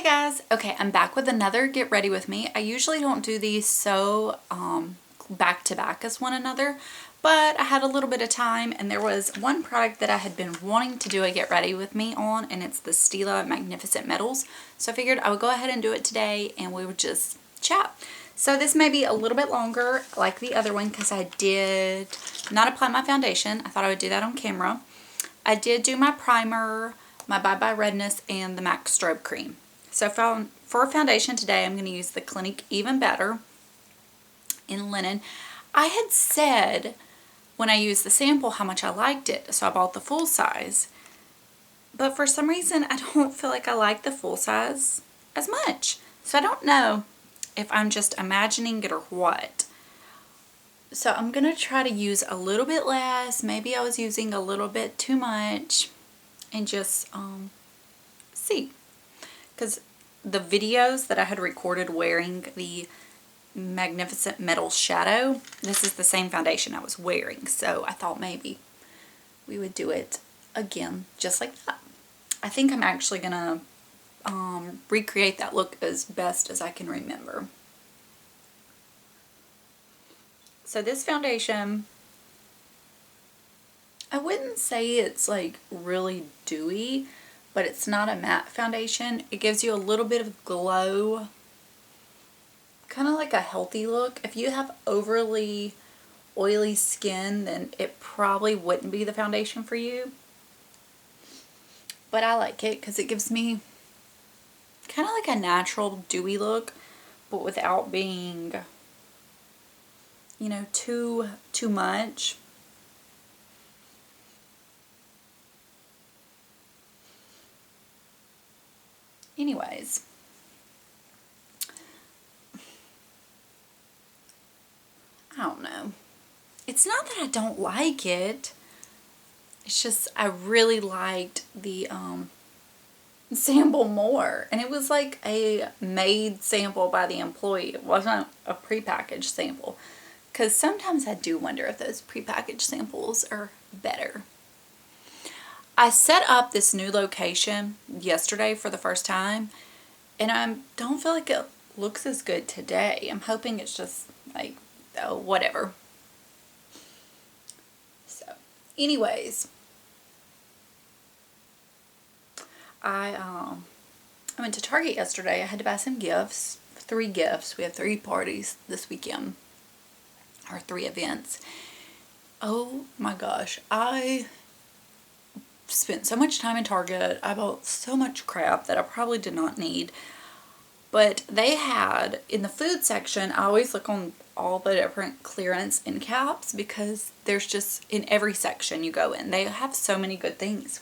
Hey guys, okay, I'm back with another Get Ready With Me. I usually don't do these so back to back as one another, but I had a little bit of time and there was one product that I had been wanting to do a Get Ready With Me on, and it's the Stila Magnificent Metals. So I figured I would go ahead and do it today and we would just chat. So this may be a little bit longer like the other one because I did not apply my foundation. I thought I would do that on camera. I did do my primer, my Bye Bye Redness, and the MAC Strobe Cream. So for foundation today, I'm going to use the Clinique Even Better in linen. I had said when I used the sample how much I liked it, so I bought the full size. But for some reason, I don't feel like I like the full size as much. So I don't know if I'm just imagining it or what. So I'm going to try to use a little bit less. Maybe I was using a little bit too much and just see. Because the videos that I had recorded wearing the Magnificent Metal Shadow, this is the same foundation I was wearing. So I thought maybe we would do it again just like that. I think I'm actually going to recreate that look as best as I can remember. So this foundation, I wouldn't say it's like really dewy, but it's not a matte foundation. It gives you a little bit of glow, kind of like a healthy look. If you have overly oily skin, then it probably wouldn't be the foundation for you. But I like it because it gives me kind of like a natural dewy look, but without being, you know, too much. Anyways, I don't know. It's not that I don't like it. It's just I really liked the sample more. And it was like a made sample by the employee. It wasn't a prepackaged sample. Because sometimes I do wonder if those prepackaged samples are better. I set up this new location yesterday for the first time, and I don't feel like it looks as good today. I'm hoping it's just like, oh, whatever. So, anyways, I went to Target yesterday. I had to buy some gifts, 3 gifts. We have 3 parties this weekend, or 3 events. Oh my gosh, I spent so much time in Target. I bought so much crap that I probably did not need. But they had, in the food section, I always look on all the different clearance end caps because there's just, in every section you go in, they have so many good things.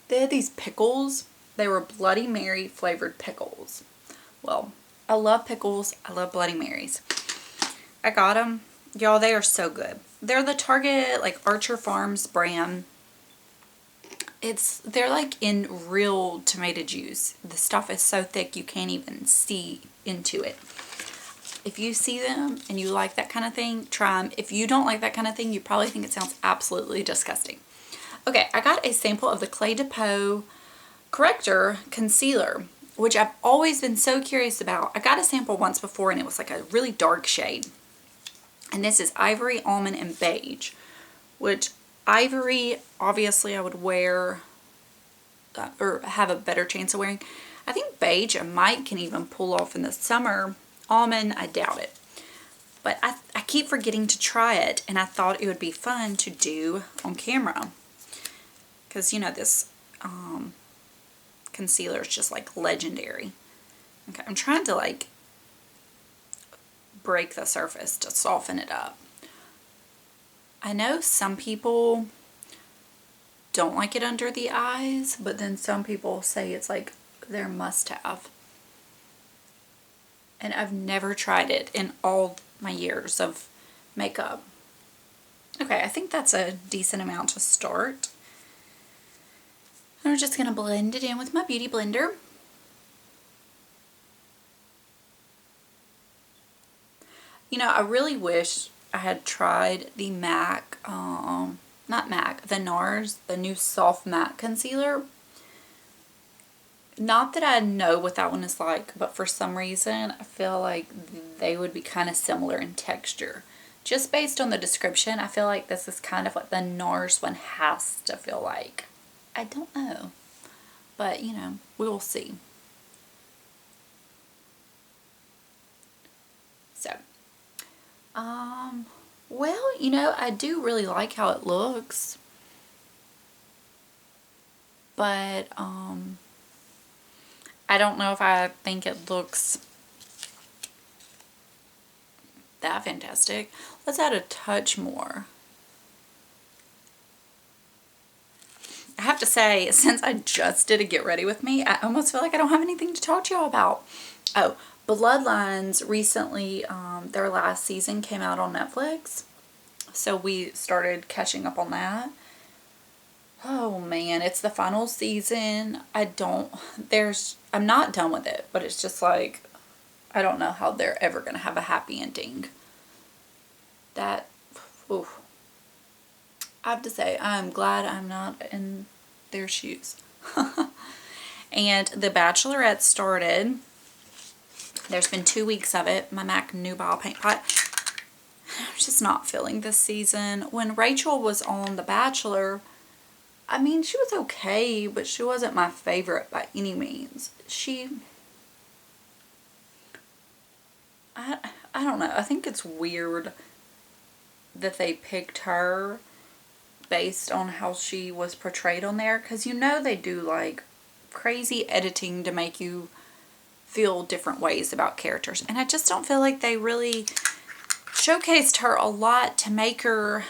They had these pickles. They were Bloody Mary flavored pickles. Well, I love pickles. I love Bloody Marys. I got them. Y'all, they are so good. They're the Target, like, Archer Farms brand. They're like in real tomato juice. The stuff is so thick you can't even see into it. If you see them and you like that kind of thing, try them. If you don't like that kind of thing, you probably think it sounds absolutely disgusting. Okay, I got a sample of the Clé de Peau Corrector Concealer, which I've always been so curious about. I got a sample once before and it was like a really dark shade. And this is Ivory, Almond, and Beige, which Ivory, obviously I would wear, or have a better chance of wearing. I think Beige I might can even pull off in the summer. Almond, I doubt it. But I keep forgetting to try it, and I thought it would be fun to do on camera. Because, you know, this concealer is just like legendary. Okay, I'm trying to like break the surface to soften it up. I know some people don't like it under the eyes, but then some people say it's like their must-have. And I've never tried it in all my years of makeup. Okay, I think that's a decent amount to start. I'm just going to blend it in with my beauty blender. You know, I really wish I had tried the MAC, not MAC, the NARS, the new Soft Matte Concealer. Not that I know what that one is like, but for some reason I feel like they would be kind of similar in texture. Just based on the description, I feel like this is kind of what the NARS one has to feel like. I don't know, but you know, we will see. So, well, you know, I do really like how it looks, but I don't know if I think it looks that fantastic. Let's add a touch more. I have to say, since I just did a get ready with me, I almost feel like I don't have anything to talk to y'all about. Oh, Bloodlines recently, their last season came out on Netflix. So we started catching up on that. Oh man, it's the final season. I'm not done with it, but it's just like, I don't know how they're ever going to have a happy ending. That, ooh. I have to say, I'm glad I'm not in their shoes. And The Bachelorette started. There's been 2 weeks of it. My MAC Nubile paint pot. I'm just not feeling this season. When Rachel was on The Bachelor, I mean, she was okay, but she wasn't my favorite by any means. I don't know. I think it's weird that they picked her based on how she was portrayed on there, because you know they do like crazy editing to make you feel different ways about characters, and I just don't feel like they really showcased her a lot to make her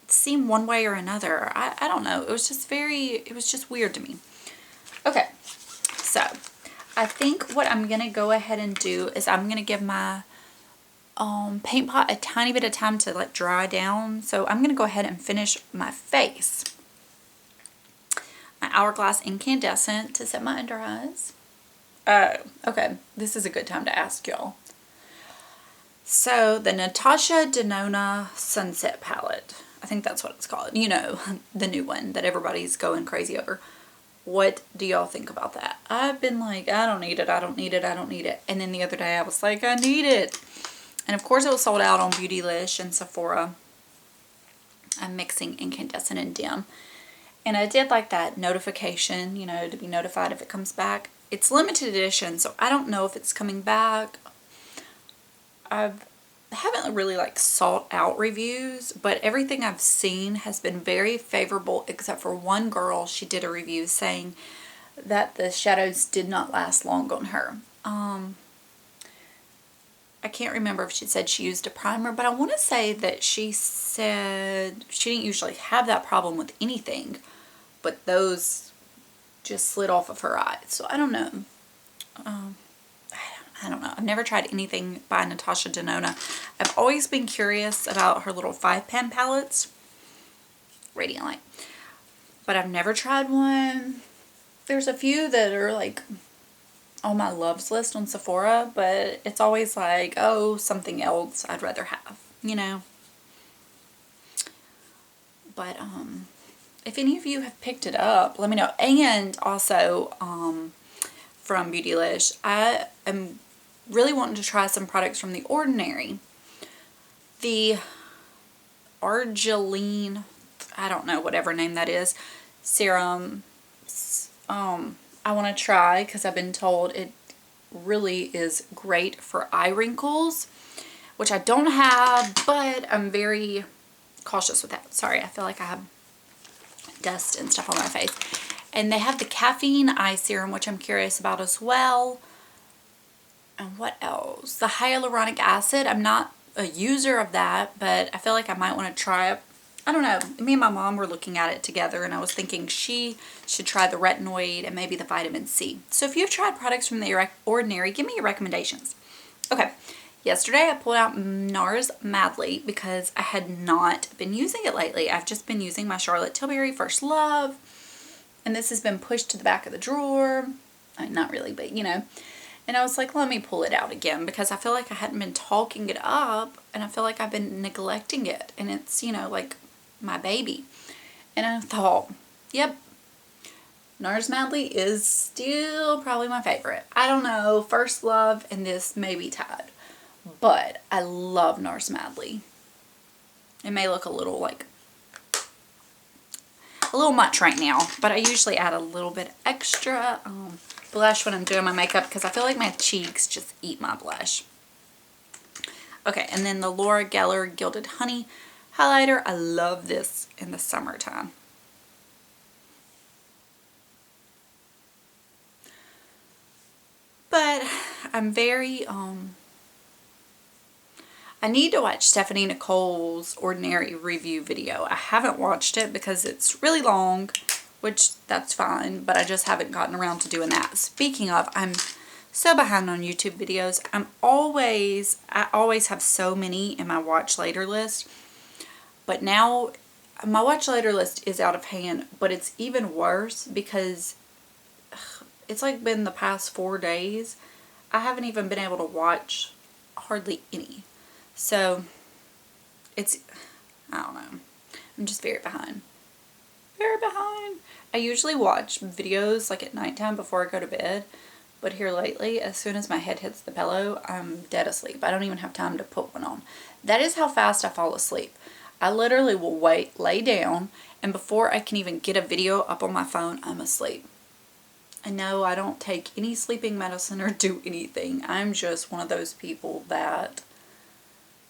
seem one way or another. I don't know, it was just weird to me. Okay, so I think what I'm gonna go ahead and do is I'm gonna give my paint pot a tiny bit of time to like dry down. So I'm gonna go ahead and finish my face. My Hourglass Incandescent to set my under eyes. Oh, okay. This is a good time to ask y'all. So the Natasha Denona Sunset Palette. I think that's what it's called. You know, the new one that everybody's going crazy over. What do y'all think about that? I've been like, I don't need it, I don't need it, I don't need it. And then the other day I was like, I need it. And of course it was sold out on Beautylish and Sephora. I'm mixing incandescent and dim. And I did like that notification, you know, to be notified if it comes back. It's limited edition, so I don't know if it's coming back. I haven't really like sought out reviews, but everything I've seen has been very favorable, except for one girl. She did a review saying that the shadows did not last long on her. I can't remember if she said she used a primer, but I want to say that she said she didn't usually have that problem with anything, but those just slid off of her eyes. So I don't know. I don't know. I've never tried anything by Natasha Denona. I've always been curious about her little 5-pan palettes. Radiant Light. But I've never tried one. There's a few that are like on my loves list on Sephora, but it's always like, oh, something else I'd rather have, you know. But if any of you have picked it up, let me know. And also from Beautylish, I am really wanting to try some products from The Ordinary. The Argiline, I don't know, whatever name that is, serum. I want to try because I've been told it really is great for eye wrinkles, which I don't have, but I'm very cautious with that. Sorry, I feel like I have dust and stuff on my face. And they have the caffeine eye serum, which I'm curious about as well. And what else? The hyaluronic acid. I'm not a user of that, but I feel like I might want to try it. I don't know. Me and my mom were looking at it together, and I was thinking she should try the retinoid and maybe the vitamin C. So if you've tried products from The Ordinary, give me your recommendations. Okay. Yesterday I pulled out NARS Madly because I had not been using it lately. I've just been using my Charlotte Tilbury First Love, and this has been pushed to the back of the drawer. I mean, not really, but you know. And I was like, let me pull it out again because I feel like I hadn't been talking it up, and I feel like I've been neglecting it, and it's, you know, like my baby. And I thought, yep, NARS Madly is still probably my favorite. I don't know, First Love and this may be tied, but I love NARS Madly. It may look a little much right now, but I usually add a little bit extra blush when I'm doing my makeup because I feel like my cheeks just eat my blush. Okay, and then the Laura Geller Gilded Honey highlighter. I love this in the summertime. But I'm very, I need to watch Stephanie Nicole's Ordinary review video. I haven't watched it because it's really long, which that's fine, but I just haven't gotten around to doing that. Speaking of, I'm so behind on YouTube videos. I always have so many in my watch later list, but now my watch later list is out of hand, but it's even worse because it's like been the past 4 days. I haven't even been able to watch hardly any. So it's, I don't know. I'm just very behind. Very behind. I usually watch videos like at nighttime before I go to bed. But here lately, as soon as my head hits the pillow, I'm dead asleep. I don't even have time to put one on. That is how fast I fall asleep. I literally will lay down, and before I can even get a video up on my phone, I'm asleep. And no, I don't take any sleeping medicine or do anything. I'm just one of those people that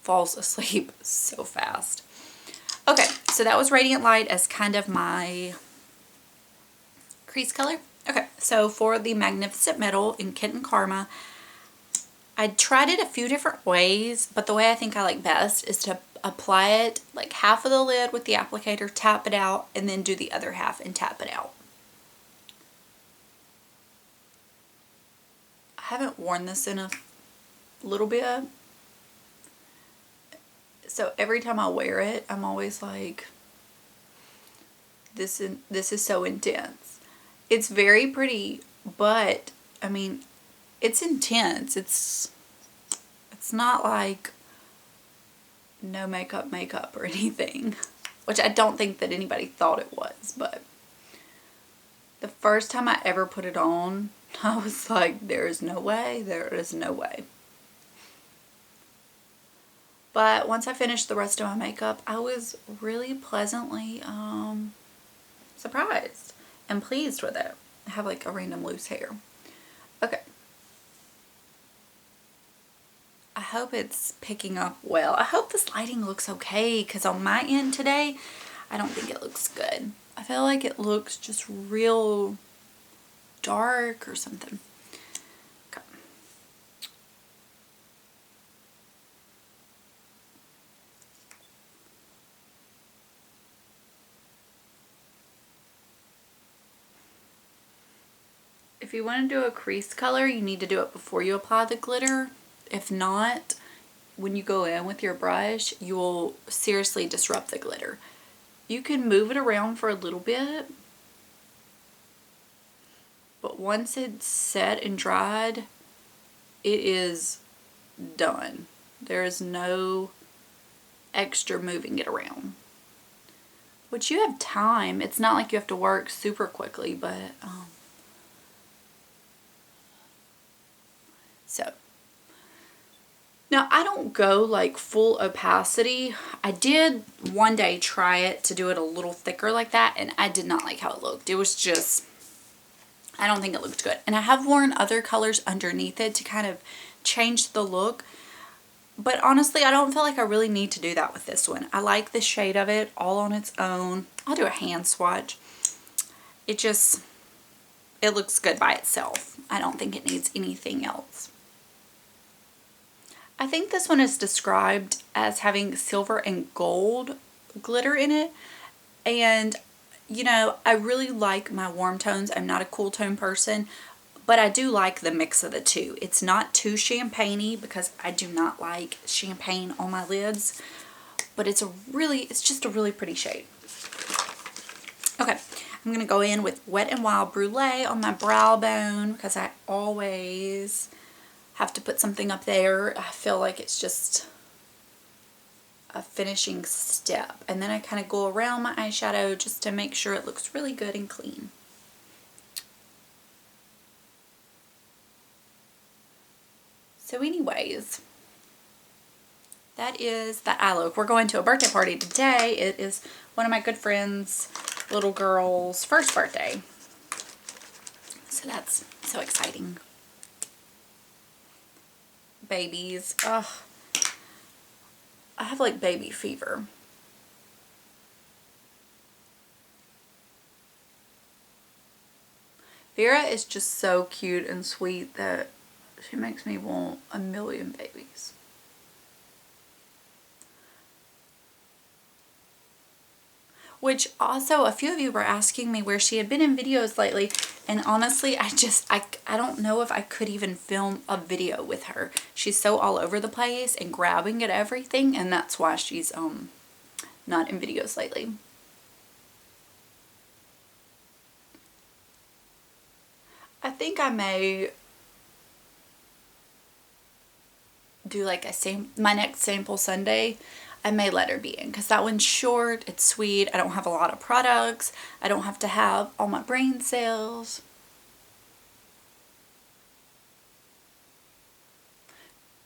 falls asleep so fast. Okay, so that was Radiant Light as kind of my crease color. Okay, so for the Magnificent Metal in Kitten Karma, I tried it a few different ways, but the way I think I like best is to apply it like half of the lid with the applicator, tap it out, and then do the other half and tap it out. I haven't worn this in a little bit, so every time I wear it, I'm always like, this is so intense. It's very pretty, but I mean, it's intense. It's not like no makeup or anything, which I don't think that anybody thought it was, but the first time I ever put it on, I was like, there is no way, there is no way. But once I finished the rest of my makeup, I was really pleasantly surprised and pleased with it. I have like a random loose hair. Okay. I hope it's picking up well. I hope this lighting looks okay, because on my end today, I don't think it looks good. I feel like it looks just real dark or something. Okay. If you want to do a crease color, you need to do it before you apply the glitter. If not, when you go in with your brush, you will seriously disrupt the glitter. You can move it around for a little bit, but once it's set and dried, it is done. There is no extra moving it around. Which you have time. It's not like you have to work super quickly, but so now I don't go like full opacity. I did one day try it to do it a little thicker like that, and I did not like how it looked. It was just, I don't think it looked good. And I have worn other colors underneath it to kind of change the look. But honestly, I don't feel like I really need to do that with this one. I like the shade of it all on its own. I'll do a hand swatch. It looks good by itself. I don't think it needs anything else. I think this one is described as having silver and gold glitter in it. And, you know, I really like my warm tones. I'm not a cool tone person, but I do like the mix of the two. It's not too champagne-y because I do not like champagne on my lids, but it's just a really pretty shade. Okay, I'm going to go in with WnW Brulee on my brow bone because I always have to put something up there. I feel like it's just a finishing step. And then I kind of go around my eyeshadow just to make sure it looks really good and clean. So anyways, that is the eye look. We're going to a birthday party today. It is one of my good friend's little girl's first birthday. So that's so exciting. Babies. Ugh. I have like baby fever. Vera is just so cute and sweet that she makes me want a million babies. Which also, a few of you were asking me where she had been in videos lately, and honestly, I don't know if I could even film a video with her. She's so all over the place and grabbing at everything, and that's why she's not in videos lately. I think I may do like my next sample Sunday. I may let her be in because that one's short, it's sweet, I don't have a lot of products, I don't have to have all my brain cells.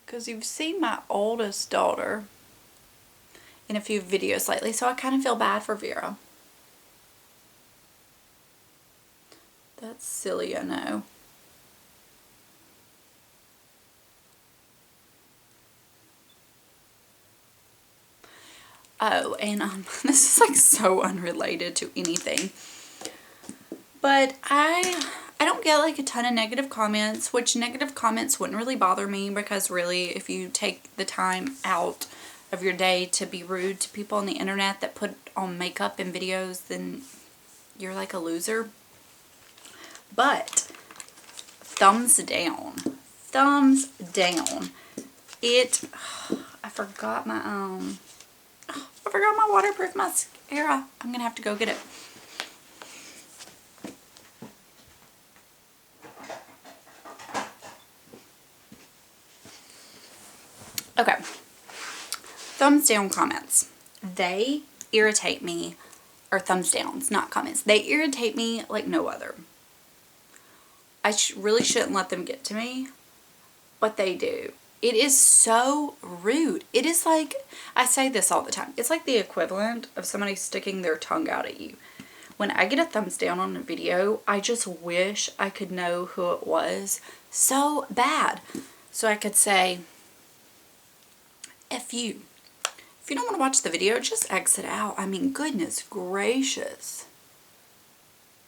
Because you've seen my oldest daughter in a few videos lately, so I kind of feel bad for Vera. That's silly, I know. Oh, and this is like so unrelated to anything, but I don't get like a ton of negative comments, which negative comments wouldn't really bother me because really if you take the time out of your day to be rude to people on the internet that put on makeup in videos, then you're like a loser. But thumbs down. Thumbs down. I forgot my waterproof mascara. I'm gonna have to go get it. Okay. Thumbs down comments. They irritate me, or thumbs downs, not comments. They irritate me like no other. I really shouldn't let them get to me, but they do. It is so rude. It is like, I say this all the time, it's like the equivalent of somebody sticking their tongue out at you. When I get a thumbs down on a video, I just wish I could know who it was so bad. So I could say, F you. If you don't want to watch the video, just exit out. I mean, goodness gracious.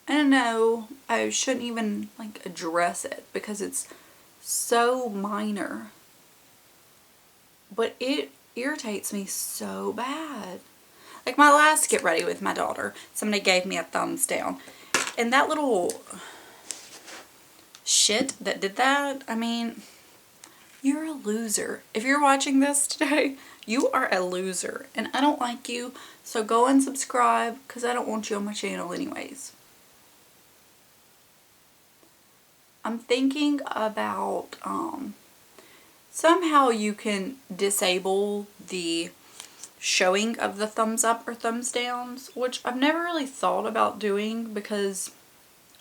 I don't know, I shouldn't even like address it because it's so minor. But it irritates me so bad. Like my last get ready with my daughter, somebody gave me a thumbs down. And that little shit that did that, I mean, you're a loser. If you're watching this today, you are a loser. And I don't like you, so go and subscribe because I don't want you on my channel anyways. I'm thinking about, somehow you can disable the showing of the thumbs up or thumbs downs, which I've never really thought about doing because,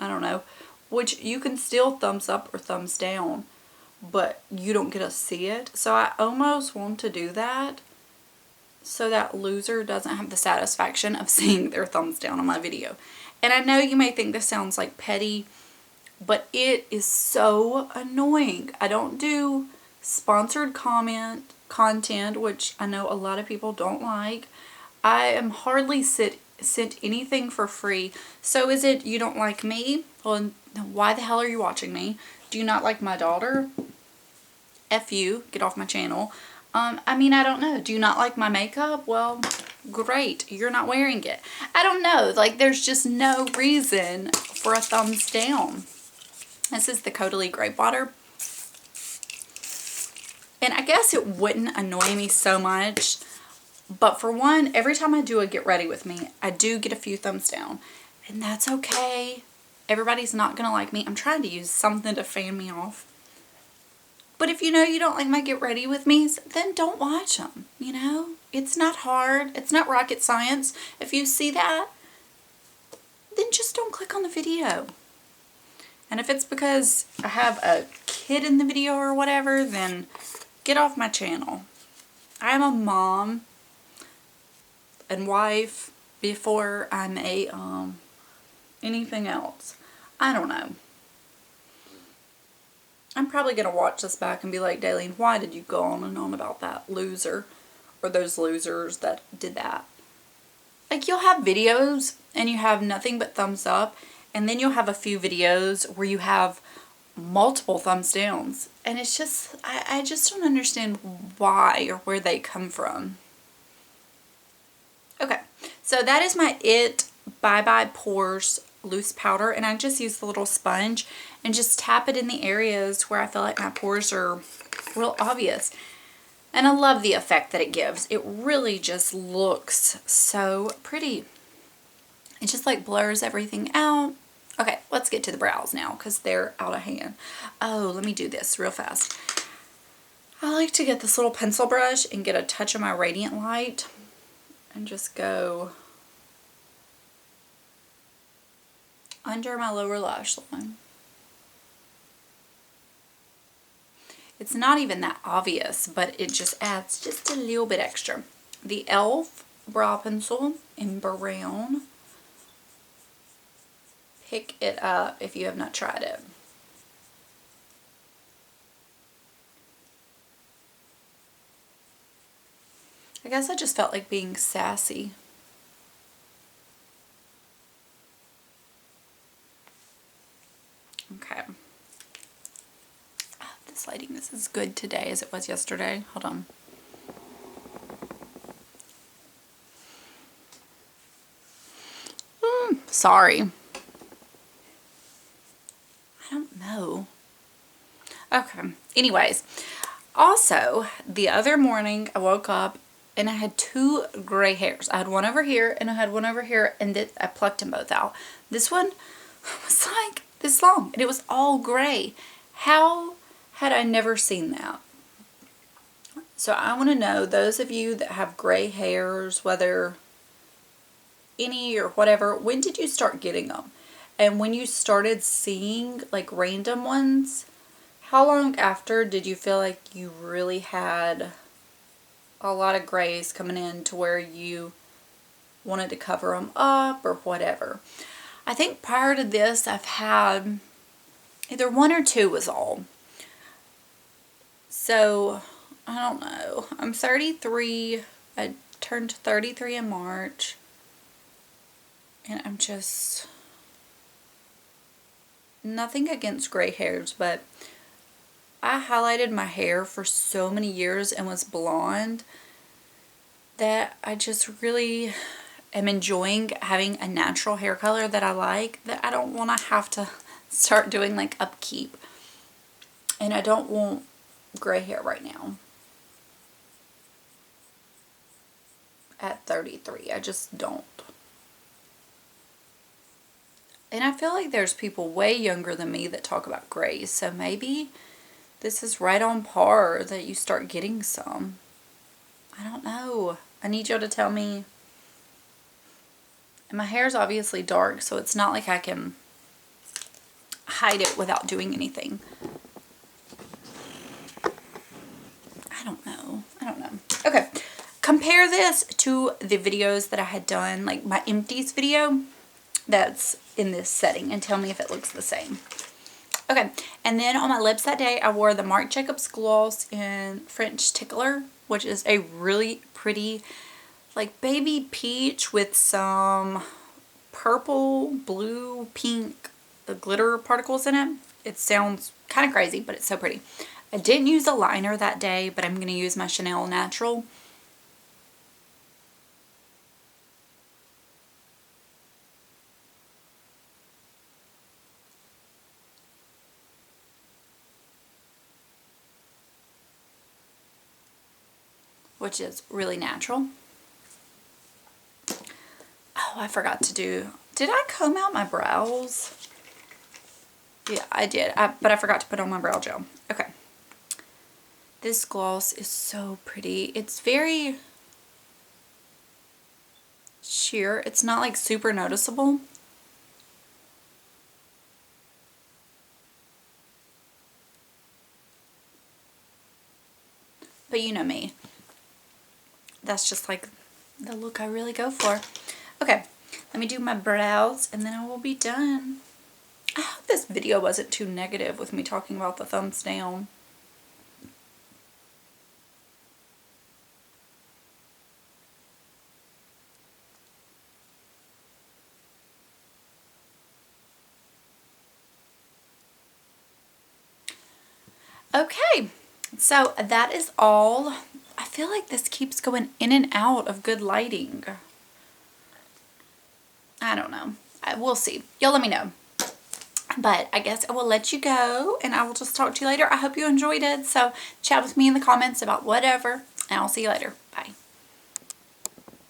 I don't know, which you can still thumbs up or thumbs down, but you don't get to see it. So I almost want to do that so that loser doesn't have the satisfaction of seeing their thumbs down on my video. And I know you may think this sounds like petty, but it is so annoying. I don't do sponsored content, which I know a lot of people don't like. I am hardly sent anything for free. So is it you don't like me? Well, why the hell are you watching me? Do you not like my daughter? F you, get off my channel. I mean, I don't know. Do you not like my makeup? Well, great, you're not wearing it. I don't know, like there's just no reason for a thumbs down. This is the Codally Grape Water. And I guess it wouldn't annoy me so much, but for one, every time I do a get ready with me, I do get a few thumbs down, and that's okay. Everybody's not gonna like me. I'm trying to use something to fan me off. But if you know you don't like my get ready with me's, then don't watch them, you know? It's not hard. It's not rocket science. If you see that, then just don't click on the video. And if it's because I have a kid in the video or whatever, then get off my channel. I'm a mom and wife before I'm a anything else. I don't know. I'm probably going to watch this back and be like, Daleen, why did you go on and on about that loser or those losers that did that? Like, you'll have videos and you have nothing but thumbs up, and then you'll have a few videos where you have multiple thumbs downs, and it's just, I just don't understand why or where they come from. Okay, so that is my Bye Bye Pores loose powder, and I just use the little sponge and just tap it in the areas where I feel like my pores are real obvious. And I love the effect that it gives. It really just looks so pretty. It just like blurs everything out. Okay, let's get to the brows now because they're out of hand. Oh, let me do this real fast. I like to get this little pencil brush and get a touch of my Radiant Light and just go under my lower lash line. It's not even that obvious, but it just adds just a little bit extra. The e.l.f. brow pencil in brown. Pick it up if you have not tried it. I guess I just felt like being sassy. Okay. Oh, this lighting is as good today as it was yesterday. Hold on. Sorry. I don't know. Okay. Anyways. Also, the other morning I woke up and I had 2 gray hairs. I had one over here and I had one over here, and I plucked them both out. This one was like this long and it was all gray. How had I never seen that? So I want to know, those of you that have gray hairs, whether any or whatever, when did you start getting them? And when you started seeing like random ones, how long after did you feel like you really had a lot of grays coming in to where you wanted to cover them up or whatever? I think prior to this I've had either 1 or 2 was all. So I don't know. I'm 33. I turned 33 in March. And I'm just, nothing against gray hairs, but I highlighted my hair for so many years and was blonde that I just really am enjoying having a natural hair color that I like, that I don't want to have to start doing like upkeep. And I don't want gray hair right now at 33. I just don't. And I feel like there's people way younger than me that talk about grays, so maybe this is right on par that you start getting some. I don't know. I need y'all to tell me. And my hair's obviously dark, so it's not like I can hide it without doing anything. I don't know. Okay. Compare this to the videos that I had done, like my empties video that's in this setting, and tell me if it looks the same. Okay, and then on my lips that day, I wore the Marc Jacobs gloss in French Tickler, which is a really pretty, like, baby peach with some purple, blue, pink glitter particles in it. It sounds kind of crazy, but it's so pretty. I didn't use a liner that day, but I'm going to use my Chanel Natural. Which is really natural. Oh, I forgot to do, did I comb out my brows? Yeah, I did, but I forgot to put on my brow gel. Okay. This gloss is so pretty. It's very sheer. It's not like super noticeable. but you know me. That's just like the look I really go for. Okay, let me do my brows and then I will be done. I hope this video wasn't too negative with me talking about the thumbs down. Okay, so that is all. I feel like this keeps going in and out of good lighting. I don't know. We'll see. Y'all let me know. But I guess I will let you go and I will just talk to you later. I hope you enjoyed it. So chat with me in the comments about whatever and I'll see you later. Bye.